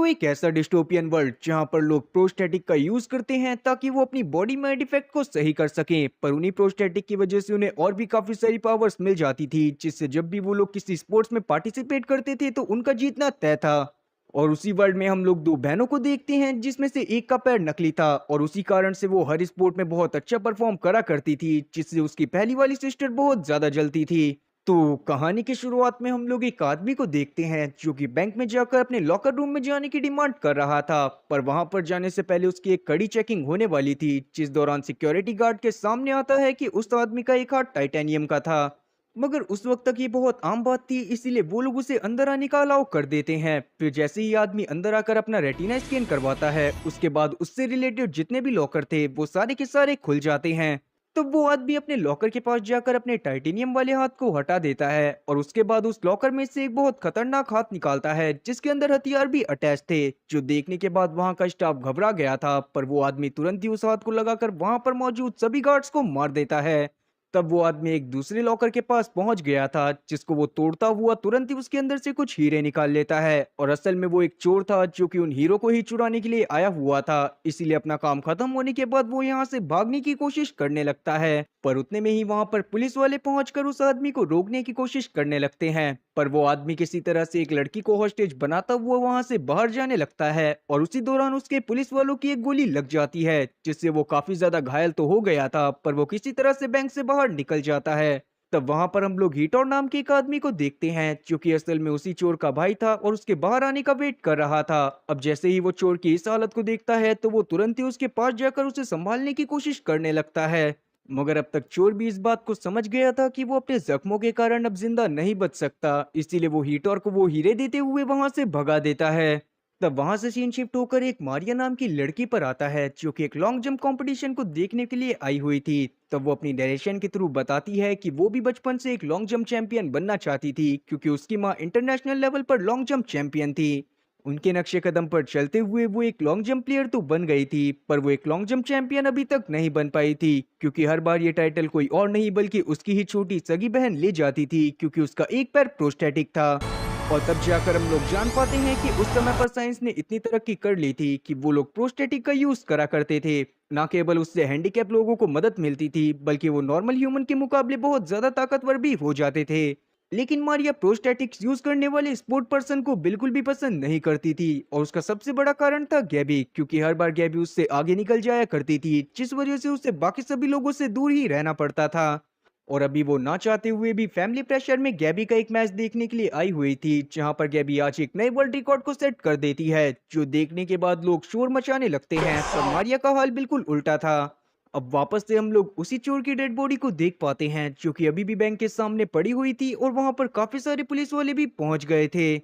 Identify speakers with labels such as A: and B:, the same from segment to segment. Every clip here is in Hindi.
A: तो एक ऐसा डिस्टोपियन वर्ल्ड जहां पर लोग प्रोस्टेटिक का यूज करते हैं ताकि वो अपनी बॉडी में डिफेक्ट को सही कर सकें, पर उन्हीं प्रोस्टेटिक की वजह से उन्हें और भी काफी सारी पावर्स मिल जाती थी, जिससे जब भी वो लोग किसी स्पोर्ट्स में पार्टिसिपेट करते थे तो उनका जीतना तय था। और उसी वर्ल्ड में हम लोग दो बहनों को देखते हैं जिसमें से एक का पैर नकली था और उसी कारण से वो हर स्पोर्ट में बहुत अच्छा परफॉर्म करा करती थी, जिससे उसकी पहली वाली सिस्टर बहुत ज्यादा जलती थी। तो कहानी की शुरुआत में हम लोग एक आदमी को देखते हैं जो कि बैंक में जाकर अपने लॉकर रूम में जाने की डिमांड कर रहा था, पर वहां पर जाने से पहले उसकी एक कड़ी चेकिंग होने वाली थी, जिस दौरान सिक्योरिटी गार्ड के सामने आता है कि उस आदमी का एक हाथ टाइटेनियम का था। मगर उस वक्त तक ये बहुत आम बात थी, इसीलिए वो लोग उसे अंदर आने का अलाउ कर देते हैं। फिर जैसे ही आदमी अंदर आकर अपना रेटिना स्कैन करवाता है, उसके बाद उससे रिलेटेड जितने भी लॉकर थे वो सारे के सारे खुल जाते हैं। तो वो आदमी अपने लॉकर के पास जाकर अपने टाइटेनियम वाले हाथ को हटा देता है और उसके बाद उस लॉकर में से एक बहुत खतरनाक हाथ निकालता है जिसके अंदर हथियार भी अटैच थे, जो देखने के बाद वहां का स्टाफ घबरा गया था, पर वो आदमी तुरंत ही उस हाथ को लगाकर वहां पर मौजूद सभी गार्ड्स को मार देता है। तब वो आदमी एक दूसरे लॉकर के पास पहुंच गया था, जिसको वो तोड़ता हुआ तुरंत ही उसके अंदर से कुछ हीरे निकाल लेता है, और असल में वो एक चोर था जो कि उन हीरो को ही चुराने के लिए आया हुआ था। इसीलिए अपना काम खत्म होने के बाद वो यहाँ से भागने की कोशिश करने लगता है, पर उतने में ही वहां पर पुलिस वाले पहुंचकर उस आदमी को रोकने की कोशिश करने लगते हैं। पर वो आदमी किसी तरह से एक लड़की को हॉस्टेज बनाता हुआ वहां से बाहर जाने लगता है और उसी दौरान उसके पुलिस वालों की एक गोली लग जाती है, जिससे वो काफी ज्यादा घायल तो हो गया था, पर वो किसी तरह से बैंक से बाहर निकल जाता है। तब वहां पर हम लोग हीटोर नाम के एक आदमी को देखते हैं जो कि असल में उसी चोर का भाई था और उसके बाहर आने का वेट कर रहा था। अब जैसे ही वो चोर की इस हालत को देखता है तो वो तुरंत ही उसके पास जाकर उसे संभालने की कोशिश करने लगता है। मगर अब तक चोर भी इस बात को समझ गया था कि वो अपने जख्मों के कारण अब जिंदा नहीं बच सकता, इसीलिए वो हीटर को वो हीरे देते हुए वहां से भगा देता है। तब वहां से सीन शिफ्ट होकर एक मारिया नाम की लड़की पर आता है जो कि एक लॉन्ग जंप कंपटीशन को देखने के लिए आई हुई थी। तब वो अपनी डायरेक्शन के थ्रू बताती है कि वो भी बचपन से एक लॉन्ग जंप चैंपियन बनना चाहती थी, क्योंकि उसकी माँ इंटरनेशनल लेवल पर लॉन्ग जंप चैंपियन थी। उनके नक्शे कदम पर चलते हुए वो एक लॉन्ग जंप प्लेयर तो बन गई थी, पर वो एक लॉन्ग जंप चैंपियन अभी तक नहीं बन पाई थी, क्योंकि हर बार ये टाइटल कोई और नहीं बल्कि उसकी ही छोटी सगी बहन ले जाती थी, क्योंकि उसका एक पैर प्रोस्टेटिक था। और तब जाकर हम लोग जान पाते हैं कि उस समय पर साइंस ने इतनी तरक्की कर ली थी कि वो लोग प्रोस्टेटिक का यूज करा करते थे। ना केवल उससे हैंडीकैप लोगों को मदद मिलती थी, बल्कि वो नॉर्मल ह्यूमन के मुकाबले बहुत ज्यादा ताकतवर भी हो जाते थे। लेकिन मारिया प्रोस्टेटिक्स यूज करने वाले स्पोर्ट पर्सन को बिल्कुल भी पसंद नहीं करती थी, और उसका सबसे बड़ा कारण था गैबी, क्योंकि हर बार गैबी उससे आगे निकल जाया करती थी, जिस वजह से उसे बाकी सभी लोगों से दूर ही रहना पड़ता था। और अभी वो ना चाहते हुए भी फैमिली प्रेशर में गैबी का एक मैच देखने के लिए आई हुई थी, जहां पर गैबी आज एक नए वर्ल्ड रिकॉर्ड को सेट कर देती है, जो देखने के बाद लोग शोर मचाने लगते हैं, पर मारिया का हाल बिल्कुल उल्टा था। अब वापस से हम लोग उसी चोर की डेड बॉडी को देख पाते हैं जो कि अभी भी बैंक के सामने पड़ी हुई थी, और वहां पर काफी सारे पुलिस वाले भी पहुंच गए थे।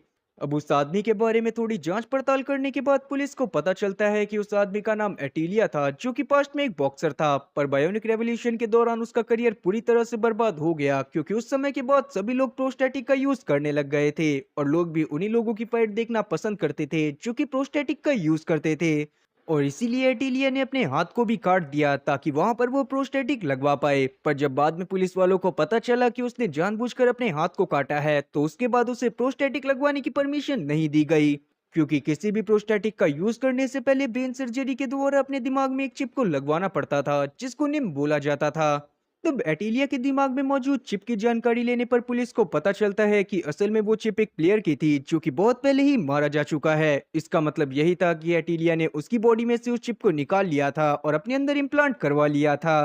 A: अब उस आदमी के बारे में थोड़ी जांच पड़ताल करने के बाद पुलिस को पता चलता है कि उस आदमी का नाम एटिलिया था, जो कि पास्ट में एक बॉक्सर था, पर बायोनिक रेवोल्यूशन के दौरान उसका करियर पूरी तरह से बर्बाद हो गया, क्योंकि उस समय के बाद सभी लोग प्रोस्टेटिक का यूज करने लग गए थे, और लोग भी उन्हीं लोगों की फाइट देखना पसंद करते थे जो कि प्रोस्टेटिक का यूज करते थे। और इसीलिए एटिलिया ने अपने हाथ को भी काट दिया ताकि वहां पर वो प्रोस्टेटिक लगवा पाए, पर जब बाद में पुलिस वालों को पता चला कि उसने जानबूझकर अपने हाथ को काटा है, तो उसके बाद उसे प्रोस्टेटिक लगवाने की परमिशन नहीं दी गई, क्योंकि किसी भी प्रोस्टेटिक का यूज करने से पहले ब्रेन सर्जरी के द्वारा अपने दिमाग में एक चिप को लगवाना पड़ता था, जिसको निम बोला जाता था। तब एटिलिया के दिमाग में मौजूद चिप की जानकारी लेने पर पुलिस को पता चलता है कि असल में वो चिप एक प्लेयर की थी जो कि बहुत पहले ही मारा जा चुका है। इसका मतलब यही था कि एटिलिया ने उसकी बॉडी में से उस चिप को निकाल लिया था और अपने अंदर इम्प्लांट करवा लिया था।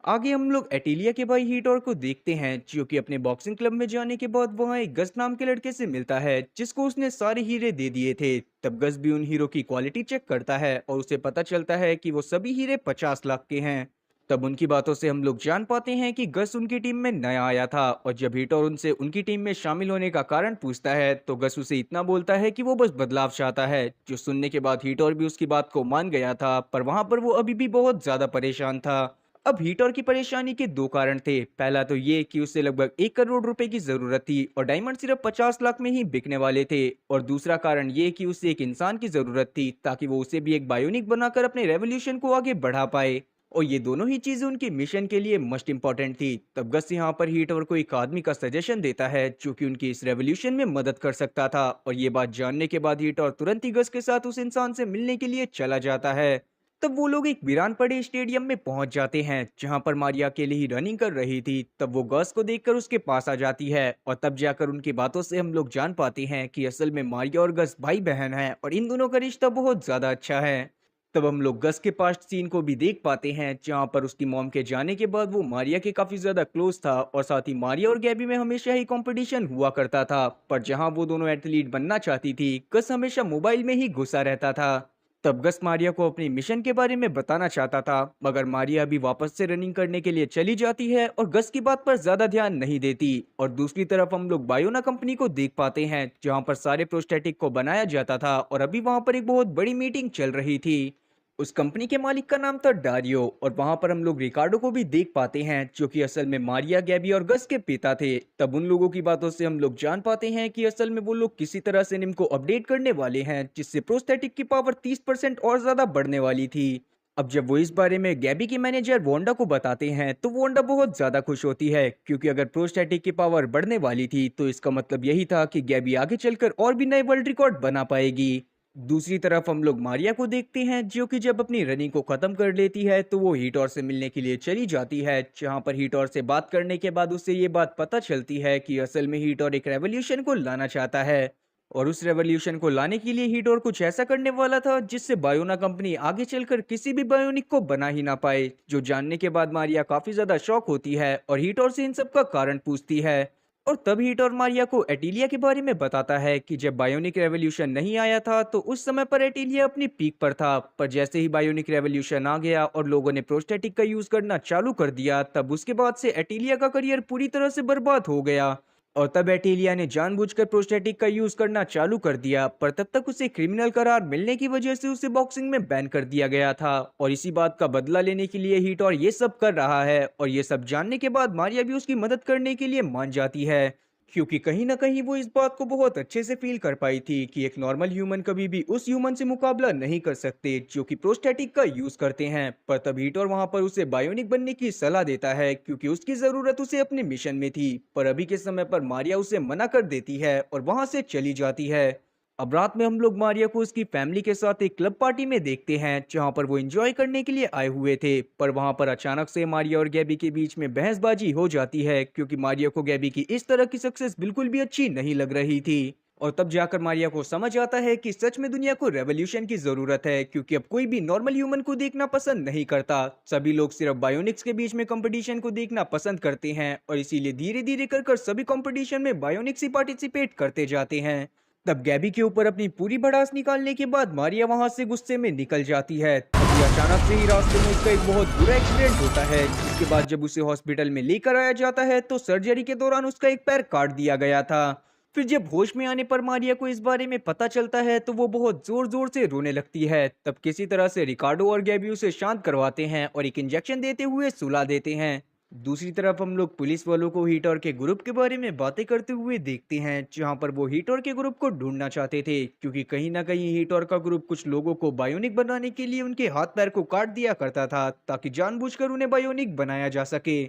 A: आगे हम लोग एटिलिया के भाई हीटोर को देखते हैं जो कि अपने बॉक्सिंग क्लब में जाने के बाद वहां एक गज नाम के लड़के से मिलता है, जिसको उसने सारे हीरे दे दिए थे। तब गज भी उन हीरो की क्वालिटी चेक करता है और उसे पता चलता है कि वो सभी हीरे 50 लाख के हैं। तब उनकी बातों से हम लोग जान पाते हैं कि गस उनकी टीम में नया आया था, और जब हीटर उनसे उनकी टीम में शामिल होने का कारण पूछता है तो गस उसे इतना बोलता है कि वो बस बदलाव चाहता है, जो सुनने के बाद हीटर भी उसकी बात को मान गया था, पर वहां पर वो अभी भी बहुत ज्यादा परेशान था। अब हीटर की परेशानी के दो कारण थे। पहला तो ये कि उसे लगभग 1 करोड़ रुपए की जरूरत थी और डायमंड सिर्फ 50 लाख में ही बिकने वाले थे, और दूसरा कारण ये कि उसे एक इंसान की जरूरत थी ताकि वो उसे भी एक बायोनिक बनाकर अपने रेवोल्यूशन को आगे बढ़ा पाए। और ये दोनों ही चीजें उनके मिशन के लिए मस्ट इम्पॉर्टेंट थी। तब गस यहाँ पर हीटर को एक आदमी का सजेशन देता है जो कि उनकी इस रेवोल्यूशन में मदद कर सकता था, और ये बात जानने के बाद हीटर तुरंत ही गस के साथ उस इंसान से मिलने के लिए चला जाता है। तब वो लोग एक वीरान पड़े स्टेडियम में पहुंच जाते हैं जहां पर मारिया अकेले ही रनिंग कर रही थी। तब वो गस को देखकर उसके पास आ जाती है, और तब जाकर उनकी बातों से हम लोग जान पाते हैं कि असल में मारिया और गस भाई बहन हैं और इन दोनों का रिश्ता बहुत ज्यादा अच्छा है। तब हम लोग गस के पास्ट सीन को भी देख पाते हैं जहां पर उसकी मॉम के जाने के बाद वो मारिया के काफी ज्यादा क्लोज था, और साथ ही मारिया और गैबी में हमेशा ही कंपटीशन हुआ करता था। पर जहां वो दोनों एथलीट बनना चाहती थी, गस हमेशा मोबाइल में ही घुसा रहता था। तब गस मारिया को अपनी मिशन के बारे में बताना चाहता था, मगर मारिया भी वापस से रनिंग करने के लिए चली जाती है और गस की बात पर ज्यादा ध्यान नहीं देती। और दूसरी तरफ हम लोग बायोना कंपनी को देख पाते हैं जहां पर सारे प्रोस्टेटिक को बनाया जाता था, और अभी वहां पर एक बहुत बड़ी मीटिंग चल रही थी। उस कंपनी के मालिक का नाम था डारियो, और वहां पर हम लोग रिकार्डो को भी देख पाते हैं जो कि असल में मारिया, गैबी और गस के पिता थे। तब उन लोगों की बातों से हम लोग जान पाते हैं कि असल में वो लोग किसी तरह से निम को अपडेट करने वाले हैं जिससे प्रोस्थेटिक की पावर 30% और ज्यादा बढ़ने वाली थी। अब जब वो इस बारे में गैबी की मैनेजर वोंडा को बताते हैं तो वोंडा बहुत ज्यादा खुश होती है, क्योंकि अगर प्रोस्थेटिक की पावर बढ़ने वाली थी तो इसका मतलब यही था कि गैबी आगे चलकर और भी नए वर्ल्ड रिकॉर्ड बना पाएगी। दूसरी तरफ हम लोग मारिया को देखते हैं जो कि जब अपनी रनिंग को खत्म कर लेती है तो वो हीटोर से मिलने के लिए चली जाती है, जहां पर हीटोर से बात करने के बाद उससे ये बात पता चलती है कि असल में हीटोर एक रेवोल्यूशन को लाना चाहता है, और उस रेवोल्यूशन को लाने के लिए हीटोर कुछ ऐसा करने वाला था जिससे बायोना कंपनी आगे चलकर किसी भी बायोनिक को बना ही ना पाए। जो जानने के बाद मारिया काफी ज्यादा शॉक होती है और हीटोर से इन सब का कारण पूछती है। और तब हीटर मारिया को एटिलिया के बारे में बताता है कि जब बायोनिक रेवोल्यूशन नहीं आया था तो उस समय पर एटिलिया अपनी पीक पर था, पर जैसे ही बायोनिक रेवोल्यूशन आ गया और लोगों ने प्रोस्टेटिक का यूज करना चालू कर दिया, तब उसके बाद से एटिलिया का करियर पूरी तरह से बर्बाद हो गया। और तब एटिलिया ने जानबूझकर प्रोस्टेटिक का यूज करना चालू कर दिया, पर तब तक उसे क्रिमिनल करार मिलने की वजह से उसे बॉक्सिंग में बैन कर दिया गया था, और इसी बात का बदला लेने के लिए हीटर ये सब कर रहा है। और ये सब जानने के बाद मारिया भी उसकी मदद करने के लिए मान जाती है, क्योंकि कहीं ना कहीं वो इस बात को बहुत अच्छे से फील कर पाई थी कि एक नॉर्मल ह्यूमन कभी भी उस ह्यूमन से मुकाबला नहीं कर सकते जो कि प्रोस्टेटिक का यूज करते हैं। पर तब हीटर वहां पर उसे बायोनिक बनने की सलाह देता है क्योंकि उसकी जरूरत उसे अपने मिशन में थी, पर अभी के समय पर मारिया उसे मना कर देती है और वहां से चली जाती है। अब रात में हम लोग मारिया को उसकी फैमिली के साथ एक क्लब पार्टी में देखते हैं जहां पर वो एंजॉय करने के लिए आए हुए थे, पर वहां पर अचानक से मारिया और गैबी के बीच में बहसबाजी हो जाती है क्योंकि मारिया को गैबी की इस तरह की सक्सेस बिल्कुल भी अच्छी नहीं लग रही थी। और तब जाकर मारिया को समझ आता है कि सच में दुनिया को रेवोल्यूशन की जरूरत है, क्योंकि अब कोई भी नॉर्मल ह्यूमन को देखना पसंद नहीं करता। सभी लोग सिर्फ बायोनिक्स के बीच में कंपटीशन को देखना पसंद करते हैं, और इसीलिए धीरे धीरे कर सभी कंपटीशन में बायोनिक्स ही पार्टिसिपेट करते जाते हैं। तब गैबी के ऊपर अपनी पूरी भड़ास निकालने के बाद मारिया वहां से गुस्से में निकल जाती है। तभी अचानक से ही रास्ते में उसका एक बहुत बुरा एक्सीडेंट होता है, जिसके बाद जब उसे हॉस्पिटल में लेकर आया जाता है तो सर्जरी के दौरान उसका एक पैर काट दिया गया था। फिर जब होश में आने पर मारिया को इस बारे में पता चलता है तो वो बहुत जोर जोर से रोने लगती है। तब किसी तरह से रिकार्डो और गैबी उसे शांत करवाते हैं और एक इंजेक्शन देते हुए सुला देते हैं। दूसरी तरफ हम लोग पुलिस वालों को हीटर के ग्रुप के बारे में बातें करते हुए देखते हैं जहां पर वो हीटर के ग्रुप को ढूंढना चाहते थे, क्योंकि कहीं ना कहीं हीटर का ग्रुप कुछ लोगों को बायोनिक बनाने के लिए उनके हाथ पैर को काट दिया करता था ताकि जानबूझकर उन्हें बायोनिक बनाया जा सके।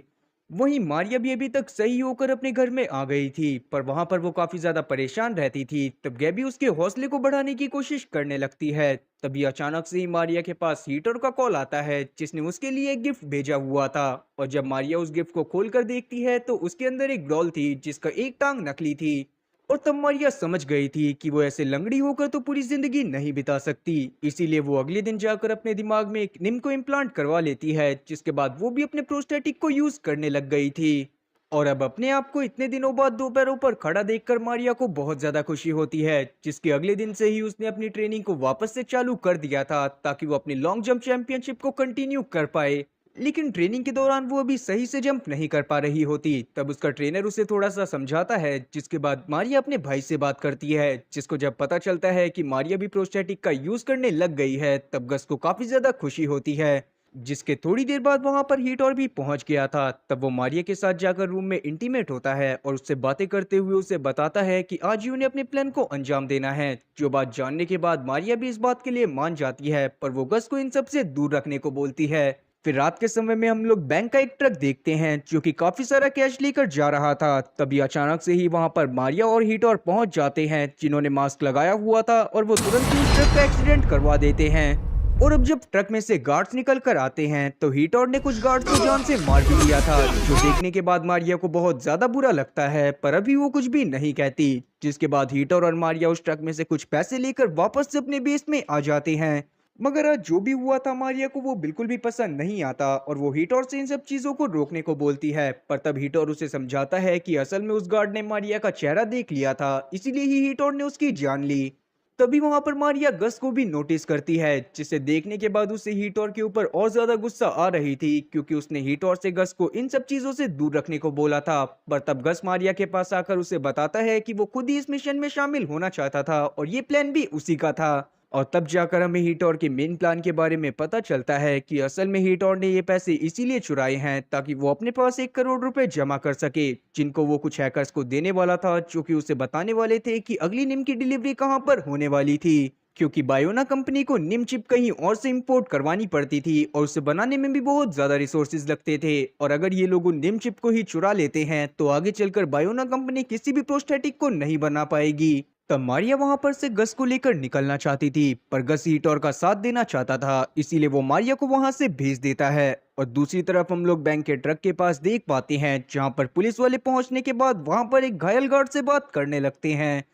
A: वहीं मारिया भी अभी तक सही होकर अपने घर में आ गई थी, पर वहां पर वो काफी ज्यादा परेशान रहती थी। तब गैबी उसके हौसले को बढ़ाने की कोशिश करने लगती है। तभी अचानक से ही मारिया के पास हीटर का कॉल आता है जिसने उसके लिए एक गिफ्ट भेजा हुआ था, और जब मारिया उस गिफ्ट को खोलकर देखती है तो उसके अंदर एक डॉल थी जिसका एक टांग नकली थी। और तब मारिया समझ गई थी कि वो ऐसे लंगड़ी होकर तो पूरी जिंदगी नहीं बिता सकती, इसीलिए वो अगले दिन जाकर अपने दिमाग में एक निम को इम्प्लांट करवा लेती है, जिसके बाद वो भी अपने प्रोस्टेटिक को यूज करने लग गई थी। और अब अपने आप को इतने दिनों बाद दो पैरों पर खड़ा देखकर मारिया को बहुत ज्यादा खुशी होती है, जिसके अगले दिन से ही उसने अपनी ट्रेनिंग को वापस से चालू कर दिया था ताकि वो अपनी लॉन्ग जंप चैंपियनशिप को कंटिन्यू कर पाए। लेकिन ट्रेनिंग के दौरान वो अभी सही से जंप नहीं कर पा रही होती। तब उसका ट्रेनर उसे थोड़ा सा समझाता है, जिसके बाद मारिया अपने भाई से बात करती है, जिसको जब पता चलता है कि मारिया भी प्रोस्टेटिक का यूज करने लग गई है तब गस को काफी ज्यादा खुशी होती है। जिसके थोड़ी देर बाद वहां पर हीटर भी पहुंच गया था। तब वो मारिया के साथ जाकर रूम में इंटीमेट होता है और उससे बातें करते हुए उसे बताता है कि आज ही उन्हें अपने प्लान को अंजाम देना है। जो बात जानने के बाद मारिया भी इस बात के लिए मान जाती है, पर वो गस को इन सब से दूर रखने को बोलती है। फिर रात के समय में हम लोग बैंक का एक ट्रक देखते हैं जो कि काफी सारा कैश लेकर जा रहा था। तभी अचानक से ही वहां पर मारिया और हीटर पहुंच जाते हैं जिन्होंने मास्क लगाया हुआ था और वो तुरंत ही उस ट्रक का एक्सीडेंट करवा देते हैं। और अब जब ट्रक में से गार्ड्स निकल कर आते हैं तो हीटर ने कुछ गार्ड्स को जान से मार भी दिया था, जो देखने के बाद मारिया को बहुत ज्यादा बुरा लगता है, पर अभी वो कुछ भी नहीं कहती। जिसके बाद हीटर और मारिया उस ट्रक में से कुछ पैसे लेकर वापस से अपने बेस में आ जाते हैं। मगर आज जो भी हुआ था मारिया को वो बिल्कुल भी पसंद नहीं आता और वो हीटर से इन सब चीजों को रोकने को बोलती है। पर तब हीटर उसे समझाता है कि असल में उस गार्ड ने मारिया का चेहरा देख लिया था, इसीलिए ही हीटर ने उसकी जान ली। तभी वहां पर मारिया गस को भी नोटिस करती है, जिसे देखने के बाद उसे हीटर के ऊपर और ज्यादा गुस्सा आ रही थी, क्योंकि उसने हीटर से गस को इन सब चीजों से दूर रखने को बोला था। पर तब गस मारिया के पास आकर उसे बताता है कि वो खुद ही इस मिशन में शामिल होना चाहता था और ये प्लान भी उसी का था। और तब जाकर हमें हीटर के मेन प्लान के बारे में पता चलता है कि असल में हीटर ने ये पैसे इसीलिए चुराए हैं ताकि वो अपने पास 1 करोड़ रुपए जमा कर सके, जिनको वो कुछ हैकर्स को देने वाला था, जो कि उसे बताने वाले थे कि अगली निम की डिलीवरी कहां पर होने वाली थी। क्योंकि बायोना कंपनी को निम चिप कहीं और से इंपोर्ट करवानी पड़ती थी और उसे बनाने में भी बहुत ज्यादा रिसोर्सेज लगते थे, और अगर ये लोग उन निम चिप को ही चुरा लेते हैं तो आगे चलकर बायोना कंपनी किसी भी प्रोस्थेटिक को नहीं बना पाएगी। तब मारिया वहां पर से गस को लेकर निकलना चाहती थी, पर गस हीटर का साथ देना चाहता था, इसीलिए वो मारिया को वहां से भेज देता है। और दूसरी तरफ हम लोग बैंक के ट्रक के पास देख पाते हैं, जहां पर पुलिस वाले पहुंचने के बाद वहां पर एक घायल गार्ड से बात करने लगते हैं।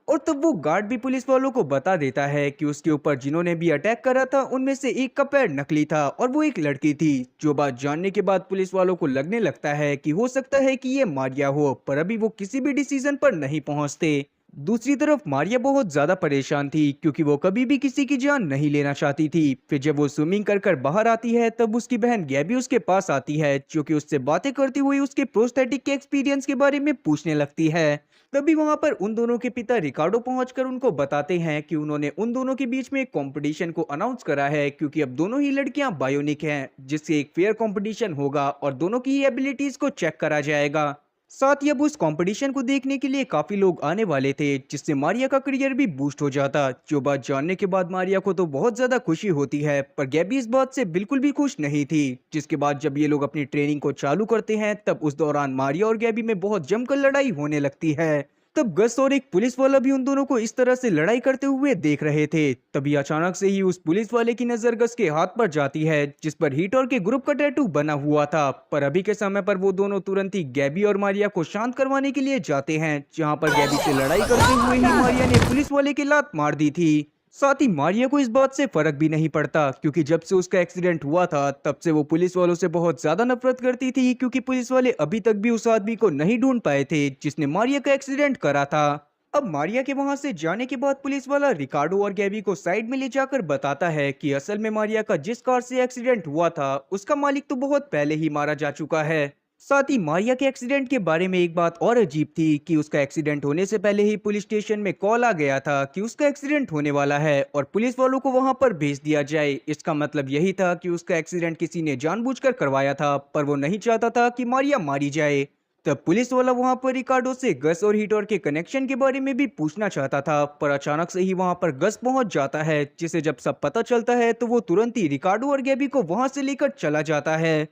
A: और तब वो गार्ड भी पुलिस वालों को बता देता है कि उसके ऊपर जिन्होंने भी अटैक करा था उनमें से एक का पैर नकली था और वो एक लड़की थी। जो बात जानने के बाद पुलिस वालों को लगने लगता है कि हो सकता है कि ये मारिया हो, पर अभी वो किसी भी डिसीजन पर नहीं पहुंचते। दूसरी तरफ मारिया बहुत ज्यादा परेशान थी, क्योंकि वो कभी भी किसी की जान नहीं लेना चाहती थी। फिर जब वो स्विमिंग कर कर बाहर आती है तब उसकी बहन गैबी उसके पास आती है, जो कि उससे बातें करती हुई उसके प्रोस्थेटिक के एक्सपीरियंस के बारे में पूछने लगती है। तभी वहां पर उन दोनों के पिता रिकार्डो पहुंचकर उनको बताते हैं कि उन्होंने उन दोनों के बीच में एक कंपटीशन को अनाउंस करा है, क्योंकि अब दोनों ही लड़कियां बायोनिक हैं, जिससे एक फेयर कंपटीशन होगा और दोनों की ही एबिलिटीज को चेक करा जाएगा। साथ ही अब उस कंपटीशन को देखने के लिए काफी लोग आने वाले थे, जिससे मारिया का करियर भी बूस्ट हो जाता। जो बात जानने के बाद मारिया को तो बहुत ज्यादा खुशी होती है, पर गैबी इस बात से बिल्कुल भी खुश नहीं थी। जिसके बाद जब ये लोग अपनी ट्रेनिंग को चालू करते हैं तब उस दौरान मारिया और गैबी में बहुत जमकर लड़ाई होने लगती है। तब गस और एक पुलिस वाला भी उन दोनों को इस तरह से लड़ाई करते हुए देख रहे थे। तभी अचानक से ही उस पुलिस वाले की नजर गस के हाथ पर जाती है, जिस पर हीटर के ग्रुप का टैटू बना हुआ था। पर अभी के समय पर वो दोनों तुरंत ही गैबी और मारिया को शांत करवाने के लिए जाते हैं, जहां पर गैबी से लड़ाई करते हुए ही मारिया ने पुलिस वाले की लात मार दी थी। साथ ही मारिया को इस बात से फर्क भी नहीं पड़ता, क्योंकि जब से उसका एक्सीडेंट हुआ था तब से वो पुलिस वालों से बहुत ज्यादा नफरत करती थी, क्योंकि पुलिस वाले अभी तक भी उस आदमी को नहीं ढूंढ पाए थे जिसने मारिया का एक्सीडेंट करा था। अब मारिया के वहां से जाने के बाद पुलिस वाला रिकार्डो और गैबी को साइड में ले जाकर बताता है कि असल में मारिया का जिस कार से एक्सीडेंट हुआ था उसका मालिक तो बहुत पहले ही मारा जा चुका है। साथ ही मारिया के एक्सीडेंट के बारे में एक बात और अजीब थी कि उसका एक्सीडेंट होने से पहले ही पुलिस स्टेशन में कॉल आ गया था कि उसका एक्सीडेंट होने वाला है और पुलिस वालों को वहां पर भेज दिया जाए। इसका मतलब यही था कि उसका एक्सीडेंट किसी ने जानबूझकर करवाया था, पर वो नहीं चाहता था कि मारिया मारी जाए। तब पुलिस वाला वहां पर रिकार्डो से गस और हीटर के कनेक्शन के बारे में भी पूछना चाहता था, पर अचानक से ही वहां पर गस पहुंच जाता है, जिसे जब सब पता चलता है तो वो तुरंत ही रिकार्डो और गैबी को वहां से लेकर चला जाता है।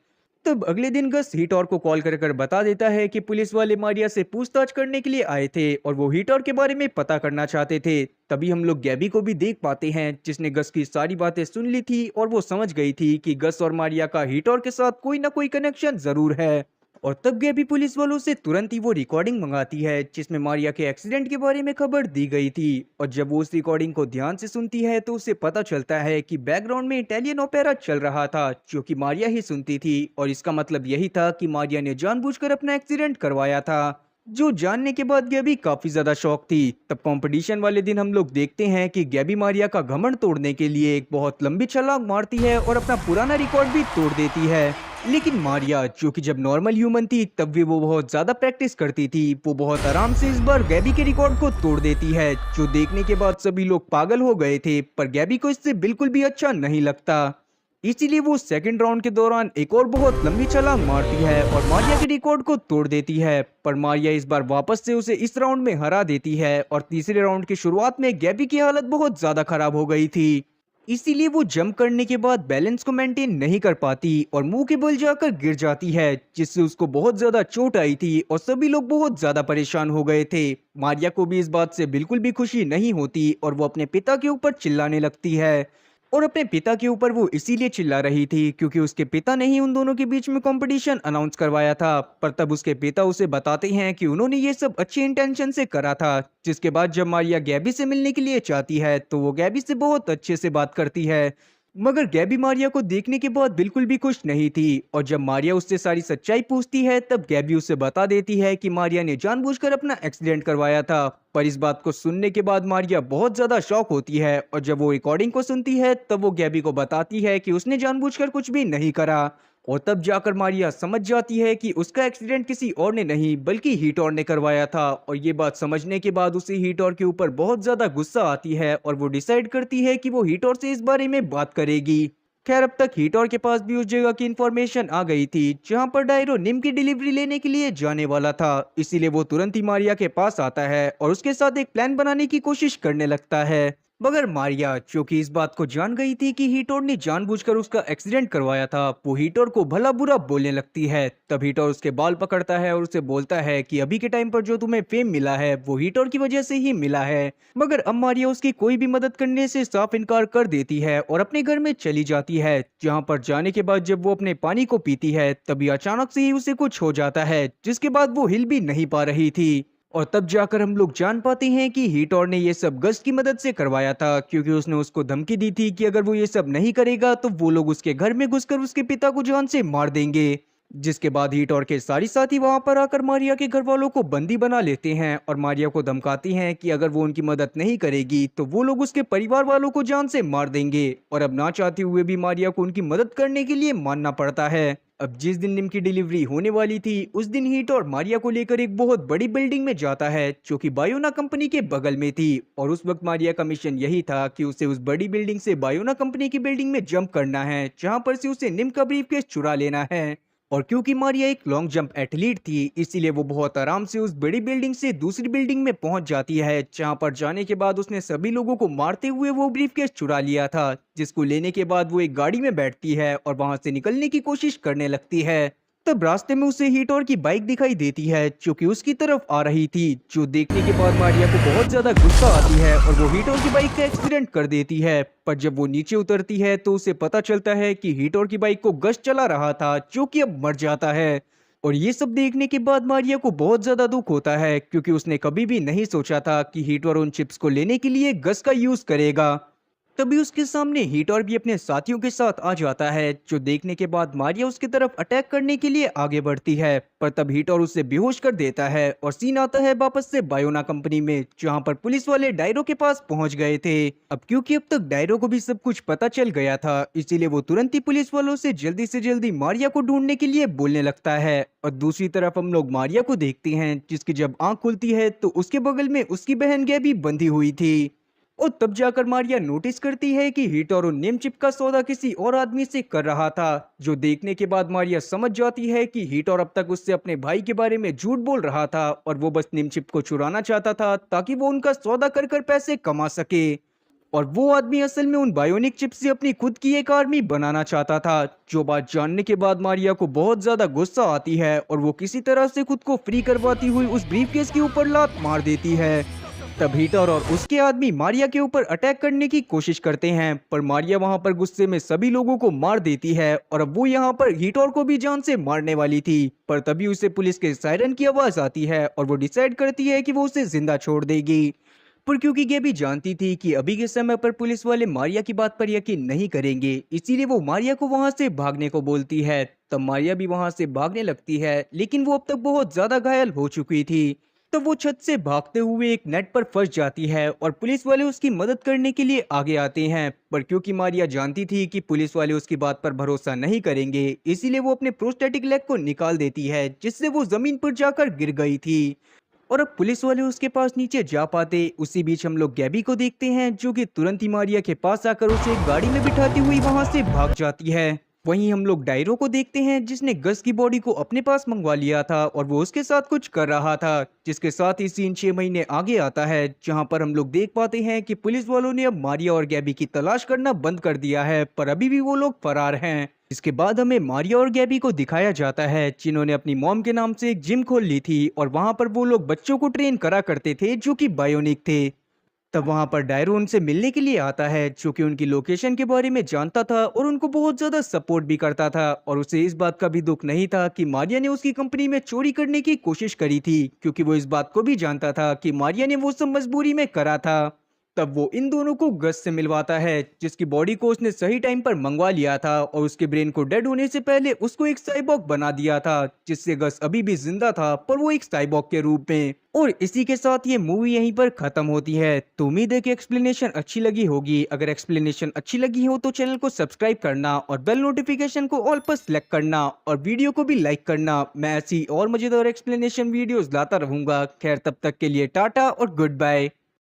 A: तब अगले दिन गस हीटर को कॉल कर बता देता है कि पुलिस वाले मारिया से पूछताछ करने के लिए आए थे और वो हीटर के बारे में पता करना चाहते थे। तभी हम लोग गैबी को भी देख पाते हैं, जिसने गस की सारी बातें सुन ली थी और वो समझ गई थी कि गस और मारिया का हीटर के साथ कोई ना कोई कनेक्शन जरूर है। और तब गैबी पुलिस वालों से तुरंत ही वो रिकॉर्डिंग मंगाती है जिसमें मारिया के एक्सीडेंट के बारे में खबर दी गई थी। और जब वो उस रिकॉर्डिंग को ध्यान से सुनती है तो उसे पता चलता है कि बैकग्राउंड में इटालियन ओपेरा चल रहा था, जो कि मारिया ही सुनती थी, और इसका मतलब यही था कि मारिया ने जानबूझकर अपना एक्सीडेंट करवाया था। जो जानने के बाद गैबी काफी ज्यादा शॉक थी। तब कंपटीशन वाले दिन हम लोग देखते हैं कि गैबी मारिया का घमंड तोड़ने के लिए एक बहुत लंबी छलांग मारती है और अपना पुराना रिकॉर्ड भी तोड़ देती है। लेकिन मारिया, जो कि जब नॉर्मल ह्यूमन थी तब भी वो बहुत ज्यादा प्रैक्टिस करती थी, वो बहुत आराम से इस बार गैबी के रिकॉर्ड को तोड़ देती है, जो देखने के बाद सभी लोग पागल हो गए थे। पर गैबी को इससे बिल्कुल भी अच्छा नहीं लगता, इसीलिए वो सेकंड राउंड के दौरान एक और बहुत लंबी छलांग मारती है और मारिया के रिकॉर्ड को तोड़ देती है। पर मारिया इस बार वापस से उसे इस राउंड में हरा देती है और तीसरे राउंड की शुरुआत में गैबी की हालत बहुत ज्यादा खराब हो गई थी। इसीलिए वो जंप करने के बाद बैलेंस को मेंटेन नहीं कर पाती और मुंह के बल जाकर गिर जाती है, जिससे उसको बहुत ज्यादा चोट आई थी और सभी लोग बहुत ज्यादा परेशान हो गए थे। मारिया को भी इस बात से बिल्कुल भी खुशी नहीं होती और वो अपने पिता के ऊपर चिल्लाने लगती है। और अपने पिता के ऊपर वो इसीलिए चिल्ला रही थी क्योंकि उसके पिता ने ही उन दोनों के बीच में कंपटीशन अनाउंस करवाया था। पर तब उसके पिता उसे बताते हैं कि उन्होंने ये सब अच्छे इंटेंशन से करा था। जिसके बाद जब मारिया गैबी से मिलने के लिए चाहती है तो वो गैबी से बहुत अच्छे से बात करती है। मगर गैबी मारिया को देखने के बाद बिल्कुल भी खुश नहीं थी और जब मारिया उससे सारी सच्चाई पूछती है तब गैबी उसे बता देती है कि मारिया ने जानबूझकर अपना एक्सीडेंट करवाया था। पर इस बात को सुनने के बाद मारिया बहुत ज्यादा शॉक होती है और जब वो रिकॉर्डिंग को सुनती है तब वो गैबी को बताती है कि उसने जानबूझकर कुछ भी नहीं करा। और तब जाकर मारिया समझ जाती है कि उसका एक्सीडेंट किसी और ने नहीं बल्कि हीटोर ने करवाया था। और ये बात समझने के बाद उसे हीटोर के ऊपर बहुत ज्यादा गुस्सा आती है और वो डिसाइड करती है कि वो हीटोर से इस बारे में बात करेगी। खैर अब तक हीटोर के पास भी उस जगह की इंफॉर्मेशन आ गई थी जहां पर डायरो निम की डिलीवरी लेने के लिए जाने वाला था। इसीलिए वो तुरंत ही मारिया के पास आता है और उसके साथ एक प्लान बनाने की कोशिश करने लगता है। मगर मारिया जो कि इस बात को जान गई थी कि हीटोर ने जानबूझकर उसका एक्सीडेंट करवाया था, वो हीटोर को भला बुरा बोलने लगती है। तब हीटोर उसके बाल पकड़ता है और उसे बोलता है कि अभी के टाइम पर जो तुम्हें फेम मिला है वो हीटोर की वजह से ही मिला है। मगर अब मारिया उसकी कोई भी मदद करने से साफ इनकार कर देती है और अपने घर में चली जाती है। जहाँ पर जाने के बाद जब वो अपने पानी को पीती है तभी अचानक से ही उसे कुछ हो जाता है, जिसके बाद वो हिल भी नहीं पा रही थी। और तब जाकर हम लोग जान पाते हैं कि हीटोर ने ये सब गस्ट की मदद से करवाया था, क्योंकि उसने उसको धमकी दी थी कि अगर वो ये सब नहीं करेगा तो वो लोग उसके घर में घुसकर उसके पिता को जान से मार देंगे। जिसके बाद हीटोर के सारी साथी वहां पर आकर मारिया के घर वालों को बंदी बना लेते हैं और मारिया को धमकाती हैं कि अगर वो उनकी मदद नहीं करेगी तो वो लोग उसके परिवार वालों को जान से मार देंगे। और अब ना चाहते हुए भी मारिया को उनकी मदद करने के लिए मानना पड़ता है। अब जिस दिन निम की डिलीवरी होने वाली थी उस दिन हीटोर मारिया को लेकर एक बहुत बड़ी बिल्डिंग में जाता है जो कि बायोना कंपनी के बगल में थी। और उस वक्त मारिया का मिशन यही था कि उसे उस बड़ी बिल्डिंग से बायोना कंपनी की बिल्डिंग में जंप करना है, जहां पर से उसे निम का ब्रीफकेस चुरा लेना है। और क्योंकि मारिया एक लॉन्ग जंप एथलीट थी इसीलिए वो बहुत आराम से उस बड़ी बिल्डिंग से दूसरी बिल्डिंग में पहुंच जाती है, जहां पर जाने के बाद उसने सभी लोगों को मारते हुए वो ब्रीफकेस चुरा लिया था। जिसको लेने के बाद वो एक गाड़ी में बैठती है और वहां से निकलने की कोशिश करने लगती है। तब रास्ते में उसे हीटोर की बाइक दिखाई देती है जो कि उसकी तरफ आ रही थी, जो देखने के बाद मारिया को बहुत ज्यादा गुस्सा आती है और वो हीटोर की बाइक का एक्सीडेंट कर देती है। पर जब वो नीचे उतरती है तो उसे पता चलता है कि हीटोर की बाइक को गश चला रहा था जो कि अब मर जाता है। और ये सब देखने के बाद मारिया को बहुत ज्यादा दुख होता है, क्योंकि उसने कभी भी नहीं सोचा था कि हीटोर उन चिप्स को लेने के लिए गश का यूज करेगा। तभी उसके सामने हीटोर भी अपने साथियों के साथ आ जाता है, जो देखने के बाद मारिया उसकी तरफ अटैक करने के लिए आगे बढ़ती है। पर तब हीटोर उसे बेहोश कर देता है और सीन आता है वापस से बायोना कंपनी में, जहां पर पुलिस वाले डायरो के पास पहुंच गए थे। अब क्योंकि अब तक डायरो को भी सब कुछ पता चल गया था इसीलिए वो तुरंत ही पुलिस वालों से जल्दी मारिया को ढूंढने के लिए बोलने लगता है। और दूसरी तरफ हम लोग मारिया को देखते हैं, जिसकी जब आंख खुलती है तो उसके बगल में उसकी बहन गैबी बंधी हुई थी। और तब जाकर मारिया नोटिस करती है कि हीटोर नेम चिप का सौदा किसी और आदमी से कर रहा था, जो देखने के बाद मारिया समझ जाती है कि हीटोर अब तक उससे अपने भाई के बारे में झूठ बोल रहा था और वो बस नेम चिप को चुराना चाहता था ताकि वो उनका सौदा कर कर पैसे कमा सके। और वो आदमी असल में उन बायोनिक चिप से अपनी खुद की एक आर्मी बनाना चाहता था। जो बात जानने के बाद मारिया को बहुत ज्यादा गुस्सा आती है और वो किसी तरह से खुद को फ्री करवाती हुई उस ब्रीफकेस के ऊपर लात मार देती है। तब हीटर और उसके आदमी मारिया के ऊपर अटैक करने की कोशिश करते हैं, पर मारिया वहां पर गुस्से में सभी लोगों को मार देती है और अब वो यहाँ पर हीटर को भी जान से मारने वाली थी। पर तभी उसे पुलिस के सायरन की आवाज आती है और वो डिसाइड करती है कि वो उसे जिंदा छोड़ देगी। पर क्योंकि गेबी जानती थी कि अभी के समय पर पुलिस वाले मारिया की बात पर यकीन नहीं करेंगे, इसीलिए वो मारिया को वहां से भागने को बोलती है। तब मारिया भी वहां से भागने लगती है, लेकिन वो अब तक बहुत ज्यादा घायल हो चुकी थी। तो वो छत से भागते हुए एक नेट पर फंस जाती है और पुलिस वाले उसकी मदद करने के लिए आगे आते हैं। पर क्योंकि मारिया जानती थी कि पुलिस वाले उसकी बात पर भरोसा नहीं करेंगे, इसीलिए वो अपने प्रोस्टेटिक लेग को निकाल देती है, जिससे वो जमीन पर जाकर गिर गई थी। और अब पुलिस वाले उसके पास नीचे जा पाते उसी बीच हम लोग गैबी को देखते हैं, जो कि तुरंत ही मारिया के पास आकर उसे एक गाड़ी में बिठाती हुई वहां से भाग जाती है। वहीं हम लोग डायरो को देखते हैं जिसने गस की बॉडी को अपने पास मंगवा लिया था और वो उसके साथ कुछ कर रहा था, जिसके साथ ही सीन 6 महीने आगे आता है जहां पर हम लोग देख पाते हैं कि पुलिस वालों ने अब मारिया और गैबी की तलाश करना बंद कर दिया है, पर अभी भी वो लोग फरार हैं। इसके बाद हमें मारिया और गैबी को दिखाया जाता है जिन्होंने अपनी मॉम के नाम से एक जिम खोल ली थी और वहां पर वो लोग बच्चों को ट्रेन करा करते थे जो कि बायोनिक थे। तब वहां पर डायरो उनसे मिलने के लिए आता है जो कि उनकी लोकेशन के बारे में जानता था और उनको बहुत ज्यादा सपोर्ट भी करता था, और उसे इस बात का भी दुख नहीं था कि मारिया ने उसकी कंपनी में चोरी करने की कोशिश करी थी, क्योंकि वो इस बात को भी जानता था कि मारिया ने वो सब मजबूरी में करा था। तब वो इन दोनों को गस से मिलवाता है जिसकी बॉडी को उसने सही टाइम पर मंगवा लिया था और उसके ब्रेन को डेड होने से पहले उसको एक साइबॉग बना दिया था, जिससे गस अभी भी जिंदा था पर वो एक साइबॉग के रूप में। और इसी के साथ ये मूवी यहीं पर खत्म होती है। तो उम्मीद है कि एक्सप्लेनेशन अच्छी लगी होगी। अगर एक्सप्लेनेशन अच्छी लगी हो तो चैनल को सब्सक्राइब करना और बेल नोटिफिकेशन को ऑल पर सेलेक्ट करना और वीडियो को भी लाइक करना। मैं ऐसी और मजेदार एक्सप्लेनेशन वीडियोस लाता रहूंगा। खैर तब तक के लिए टाटा और गुड बाय।